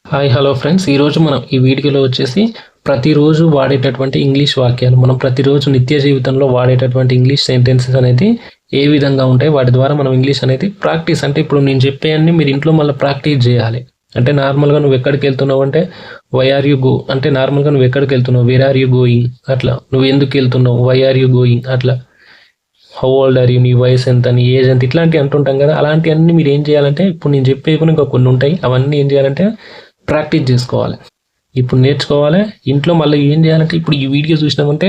Hi hello friends, ఈరోజు మనం ఈ వీడియోలో వచ్చేసి ప్రతిరోజు వాడేటటువంటి ఇంగ్లీష్ వాక్యాలు, మనం ప్రతిరోజు నిత్య జీవితంలో వాడేటటువంటి ఇంగ్లీష్ సెంటెన్సెస్ అనేది ఏ విధంగా ఉంటాయి, వాటి ద్వారా మనం ఇంగ్లీష్ అనేది ప్రాక్టీస్, అంటే ఇప్పుడు నేను చెప్పేవన్నీ మీరు ఇంట్లో మళ్ళీ ప్రాక్టీస్ చేయాలి. అంటే నార్మల్గా నువ్వు ఎక్కడికి వెళ్తున్నావు అంటే వై ఆర్ యూ గో, అంటే నార్మల్గా నువ్వు ఎక్కడికి వెళ్తున్నావు, వేర్ ఆర్ యూ గోయింగ్, అట్లా నువ్వు ఎందుకు వెళ్తున్నావు, వై ఆర్ యూ గోయింగ్, అట్లా హౌ ఓల్డ్ ఆర్ యూ, నీ వయసు ఎంత, నీ ఏజ్ ఎంత, ఇట్లాంటివి అంటుంటాం కదా. అలాంటివన్నీ మీరు ఏం చేయాలంటే ఇప్పుడు నేను చెప్పే ఇంకా కొన్ని ఉంటాయి, అవన్నీ ఏం చేయాలంటే ప్రాక్టీస్ చేసుకోవాలి, ఇప్పుడు నేర్చుకోవాలి. ఇంట్లో మళ్ళీ ఏం చేయాలంటే ఇప్పుడు ఈ వీడియో చూసినామంటే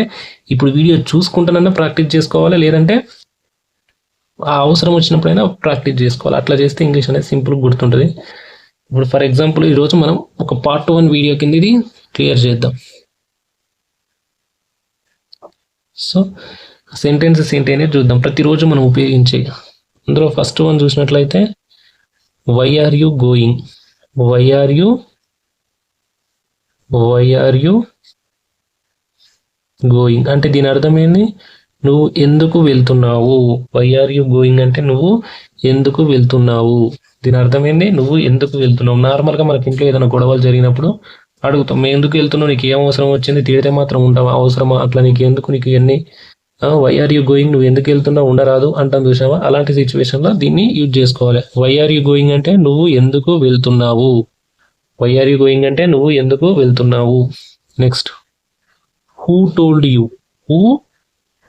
ఇప్పుడు వీడియో చూసుకుంటానన్నా ప్రాక్టీస్ చేసుకోవాలి, లేదంటే ఆ అవసరం వచ్చినప్పుడైనా ప్రాక్టీస్ చేసుకోవాలి. అట్లా చేస్తే ఇంగ్లీష్ అనేది సింపుల్ గుర్తుంటుంది. ఇప్పుడు ఫర్ ఎగ్జాంపుల్ ఈరోజు మనం ఒక పార్ట్ 1 వీడియో కింద ఇది క్లియర్ చేద్దాం. సో సెంటెన్సెస్ ఏంటి అనేది చూద్దాం, ప్రతిరోజు మనం ఉపయోగించే. అందులో ఫస్ట్ వన్ చూసినట్లయితే why are you going, why are you going అంటే దీని అర్థం ఏంది, నువ్వు ఎందుకు వెళ్తున్నావు. వై ఆర్ యూ గోయింగ్ అంటే నువ్వు ఎందుకు వెళ్తున్నావు, దీని అర్థం ఏంది, నువ్వు ఎందుకు వెళ్తున్నావు. నార్మల్గా మనకి ఇంట్లో ఏదైనా గొడవలు జరిగినప్పుడు అడుగుతాం, మేము ఎందుకు వెళ్తున్నావు, నీకు ఏం అవసరం వచ్చింది, తీరితే మాత్రం ఉంటావా, అవసరమా, అట్లా నీకు ఎందుకు, నీకు ఎన్ని, వై ఆర్ యూ గోయింగ్, నువ్వు ఎందుకు వెళ్తున్నావు, ఉండరాదు అంటాం చూసావా. అలాంటి సిచ్యువేషన్లో దీన్ని యూజ్ చేసుకోవాలి. వై ఆర్ యూ గోయింగ్ అంటే నువ్వు ఎందుకు వెళ్తున్నావు, వై ఆర్ యూ గోయింగ్ అంటే నువ్వు ఎందుకు వెళ్తున్నావు. Next who told you, who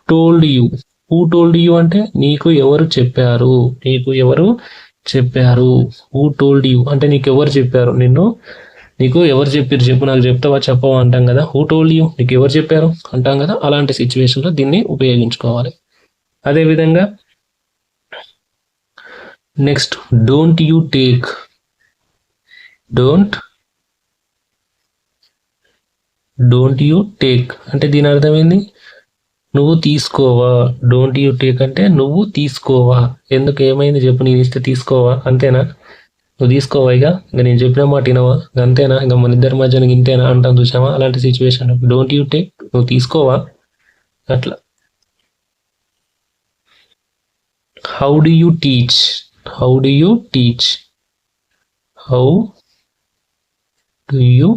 told you, who told you అంటే నీకు ఎవరు చెప్పారు, నీకు ఎవరు చెప్పారు. హూ టోల్డ్ యూ అంటే నీకు ఎవరు చెప్పారు, నీకు ఎవరు చెప్పారు చెప్పు, నాకు చెప్తావా చెప్పవా అంటాం కదా. హూ టోల్డ్ యూ, నీకు ఎవరు చెప్పారు అంటాం కదా. అలాంటి సిచ్యువేషన్లో దీన్ని ఉపయోగించుకోవాలి. అదేవిధంగా next don't you take, don't you take అంటే దీని అర్థం ఏంది, నువ్వు తీసుకోవా. డోంట్ యూ టేక్ అంటే నువ్వు తీసుకోవా, ఎందుకు ఏమైంది చెప్పు, నేను ఇస్తే తీసుకోవా, అంతేనా, నువ్వు తీసుకోవా, ఇక నేను చెప్పిన మాట వినవా, అంతేనా, ఇంకా మన ఇద్దరి మధ్య ఇంతేనా అంటాం చూసావా. అలాంటి సిచ్యువేషన్ డోంట్ యూ టేక్, నువ్వు తీసుకోవా, అట్లా. How do you teach, how do you teach, how do you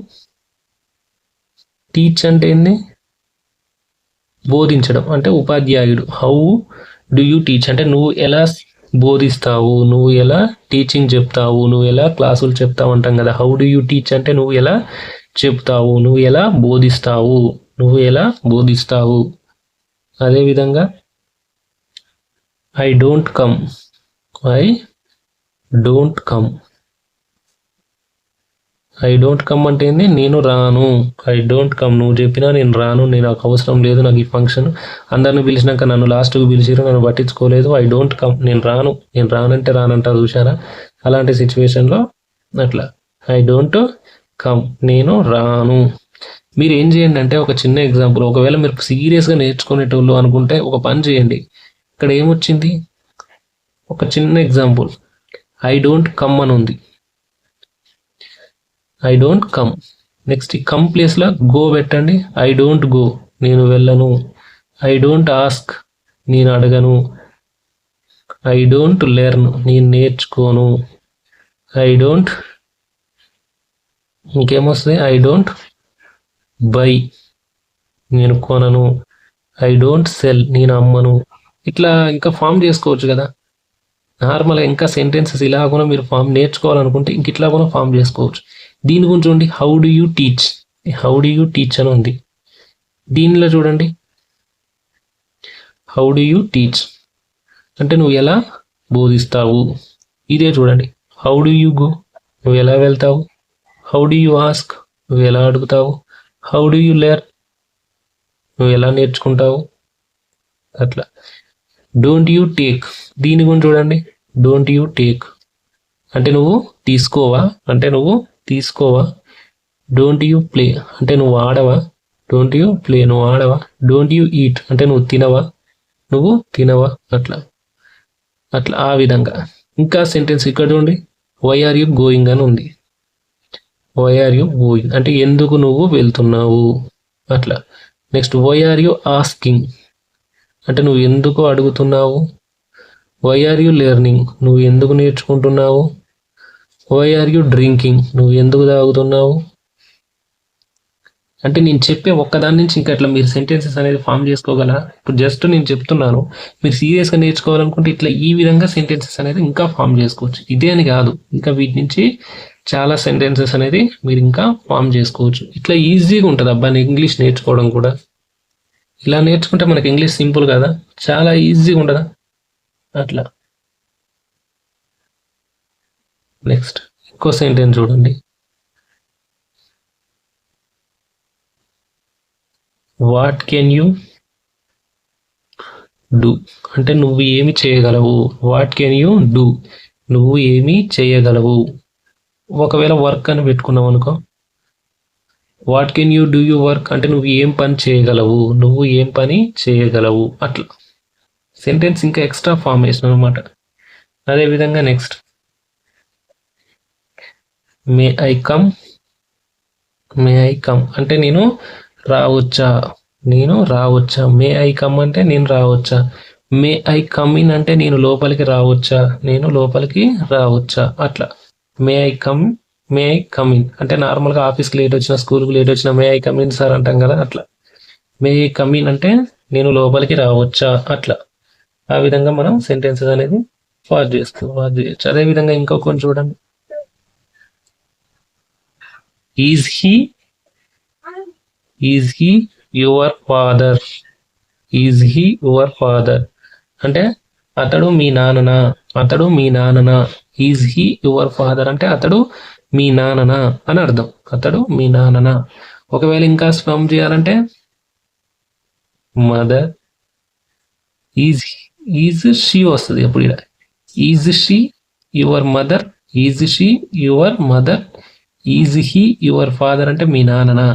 teach అంటే ఏంది, బోధించడం, అంటే ఉపాధ్యాయుడు. హౌ డు యూ టీచ్ అంటే నువ్వు ఎలా బోధిస్తావు, నువ్వు ఎలా టీచింగ్ చెప్తావు, నువ్వు ఎలా క్లాసులు చెప్తావు అంటాం కదా. హౌ డు యూ టీచ్ అంటే నువ్వు ఎలా చెప్తావు, నువ్వు ఎలా బోధిస్తావు, నువ్వు ఎలా బోధిస్తావు. అదేవిధంగా I don't come, I don't come, I don't come అంటే ఏంది, నేను రాను. ఐ డోంట్ కమ్, నువ్వు చెప్పినా నేను రాను, నాకు అవసరం లేదు, నాకు ఈ ఫంక్షన్, అందరిని పిలిచినాక నన్ను లాస్ట్కి పిలిచిరు, నన్ను పట్టించుకోలేదు, ఐ డోంట్ కమ్, నేను రానంటే రానంటారు చూసారా. అలాంటి సిచ్యువేషన్లో అట్లా ఐ డోంట్ కమ్, నేను రాను. మీరు ఏం చేయండి అంటే ఒక చిన్న ఎగ్జాంపుల్, ఒకవేళ మీరు సీరియస్గా నేర్చుకునేటోళ్ళు అనుకుంటే ఒక పని చేయండి. ఇక్కడ ఏమొచ్చింది, ఒక చిన్న ఎగ్జాంపుల్, ఐ డోంట్ కమ్ అని ఉంది, ఐ డోంట్ కమ్. నెక్స్ట్ ఈ కమ్ ప్లేస్లో గో పెట్టండి, ఐ డోంట్ గో, నేను వెళ్ళను. ఐ డోంట్ ఆస్క్, నేను అడగను. ఐ డోంట్ లెర్న్, నేను నేర్చుకోను. ఐ డోంట్, ఇంకేమొస్తుంది, ఐ డోంట్ బై, నేను కొనను. ఐ డోంట్ సెల్, నేను అమ్మను. ఇట్లా ఇంకా ఫామ్ చేసుకోవచ్చు కదా. నార్మల్గా ఇంకా సెంటెన్సెస్ ఇలా కూడా మీరు ఫామ్ నేర్చుకోవాలనుకుంటే ఇంక ఇట్లా కూడా ఫామ్ చేసుకోవచ్చు. దీని గురించి చూడండి, how do you teach, how do you teach అని ఉంది. దీనిలో చూడండి హౌ డు యూ టీచ్ అంటే నువ్వు ఎలా బోధిస్తావు. ఇదే చూడండి, హౌ డు యూ గో, నువ్వు ఎలా వెళ్తావు. హౌ డు యూ ఆస్క్, నువ్వు ఎలా అడుగుతావు. హౌ డు యూ లెర్న్, నువ్వు ఎలా నేర్చుకుంటావు, అట్లా. డోంట్ యూ టేక్, దీని గురించి చూడండి, డోంట్ యూ టేక్ అంటే నువ్వు తీసుకోవా, అంటే నువ్వు తీసుకోవా. డోంట్ యూ ప్లే అంటే నువ్వు ఆడవా, డోంట్ యూ ప్లే, నువ్వు ఆడవా. డోంట్ యూ ఈట్ అంటే నువ్వు తినవా, నువ్వు తినవా, అట్లా అట్లా ఆ విధంగా. ఇంకా సెంటెన్స్ ఇక్కడ చూడండి, వై ఆర్ యూ గోయింగ్ అని ఉంది. వై ఆర్ యూ గోయింగ్ అంటే ఎందుకు నువ్వు వెళ్తున్నావు, అట్లా. Next why are you asking అంటే నువ్వు ఎందుకు అడుగుతున్నావు. వై ఆర్ యూ లెర్నింగ్, నువ్వు ఎందుకు నేర్చుకుంటున్నావు. వై ఆర్ యూ డ్రింకింగ్, నువ్వు ఎందుకు తాగుతున్నావు. అంటే నేను చెప్పే ఒక్కదాని నుంచి ఇంకా ఇట్లా మీరు సెంటెన్సెస్ అనేది ఫామ్ చేసుకోగల. ఇప్పుడు జస్ట్ నేను చెప్తున్నాను, మీరు సీరియస్గా నేర్చుకోవాలనుకుంటే ఇట్లా ఈ విధంగా సెంటెన్సెస్ అనేది ఇంకా ఫామ్ చేసుకోవచ్చు. ఇదే అని కాదు, ఇంకా వీటి నుంచి చాలా సెంటెన్సెస్ అనేది మీరు ఇంకా ఫామ్ చేసుకోవచ్చు. ఇట్లా ఈజీగా ఉంటుంది అబ్బాయి ఇంగ్లీష్ నేర్చుకోవడం కూడా. ఇలా నేర్చుకుంటే మనకి ఇంగ్లీష్ సింపుల్ కదా, చాలా ఈజీగా ఉండదా అట్లా. నెక్స్ట్ ఇంకో సెంటెన్స్ చూడండి. వాట్ కెన్ యూ డూ అంటే నువ్వు ఏమి చేయగలవు. వాట్ కెన్ యూ డూ, నువ్వు ఏమి చేయగలవు. ఒకవేళ వర్క్ అని పెట్టుకున్నావు అనుకో, what can you do you work అంటే నువ్వు ఏం పని చేయగలవు, నువ్వు ఏం పని చేయగలవు. అట్లా సెంటెన్స్ ఇంకా ఎక్స్ట్రా ఫార్మేషన్ అనమాట. అదేవిధంగా next, may I come, may I come అంటే నేను రావచ్చా, నేను రావచ్చా. మే ఐ కమ్ అంటే నేను రావచ్చా. మే ఐ కమ్ ఇన్ అంటే నేను లోపలికి రావచ్చా, నేను లోపలికి రావచ్చా. అట్లా may I come, may I come in అంటే నార్మల్గా ఆఫీస్కి లేట్ వచ్చినా, స్కూల్కి లేట్ వచ్చినా may I come in sir అంటాం కదా, అట్లా మే ఐ కమ్ ఇన్ అంటే నేను లోపలికి రావచ్చా. అట్లా ఆ విధంగా మనం సెంటెన్సెస్ అనేది ఫాస్ట్ చేయొచ్చు. అదేవిధంగా ఇంకొకటి చూడండి, is he, is he your father, is he your father అంటే అతడు మీ నాన్ననా, అతడు మీ నాన్ననా. ఈజ్ హీ యువర్ ఫాదర్ అంటే అతడు మీ నాన్ననా అని అర్థం, అతడు మీ నాన్ననా. ఒకవేళ ఇంకా స్పమ్ చేయాలంటే మదర్, ఈజ్ షీ వస్తుంది. ఎప్పుడు ఇలా is she your mother, is she your mother, is he your father అంటే మీ నాన్ననా.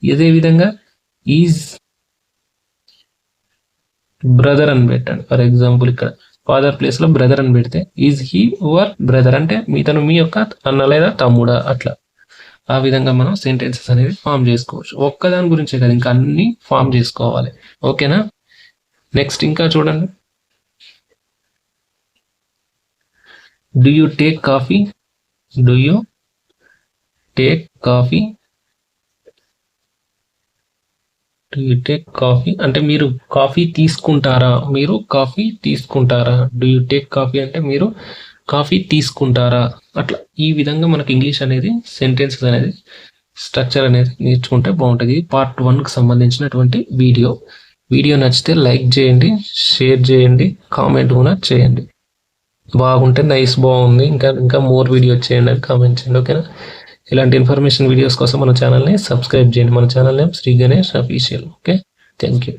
ఇదే విధంగా ఈజ్ బ్రదర్ అని పెట్టండి. ఫర్ ఎగ్జాంపుల్ ఇక్కడ ఫాదర్ ప్లేస్ లో బ్రదర్ అని పెడితే ఈజ్ హీ యువర్ బ్రదర్ అంటే తను మీ యొక్క అన్న లేదా తమ్ముడా. అట్లా ఆ విధంగా మనం సెంటెన్సెస్ అనేది ఫామ్ చేసుకోవచ్చు. ఒక్కదాని గురించే కదా, ఇంకా అన్ని ఫామ్ చేసుకోవాలి. ఓకేనా. నెక్స్ట్ ఇంకా చూడండి, do you take coffee, do you take coffee, do you take coffee అంటే మీరు కాఫీ తీసుకుంటారా, మీరు కాఫీ తీసుకుంటారా. డూ యూ టేక్ కాఫీ అంటే మీరు కాఫీ తీసుకుంటారా. అట్లా ఈ విధంగా మనకి ఇంగ్లీష్ అనేది సెంటెన్సెస్ అనేది స్ట్రక్చర్ అనేది నేర్చుకుంటే బాగుంటుంది. పార్ట్ 1కి సంబంధించినటువంటి వీడియో నచ్చితే లైక్ చేయండి, షేర్ చేయండి, కామెంట్ కూడా చేయండి. బాగుంటే నైస్, బాగుంది, ఇంకా మోర్ వీడియో చేయండి అని కామెంట్ చేయండి. ఓకేనా. ఇలాంటి ఇన్ఫర్మేషన్ వీడియోస్ కోసం మన ఛానల్ని సబ్స్క్రైబ్ చేయండి. మన channel name Shri Ganesh official. Okay, thank you.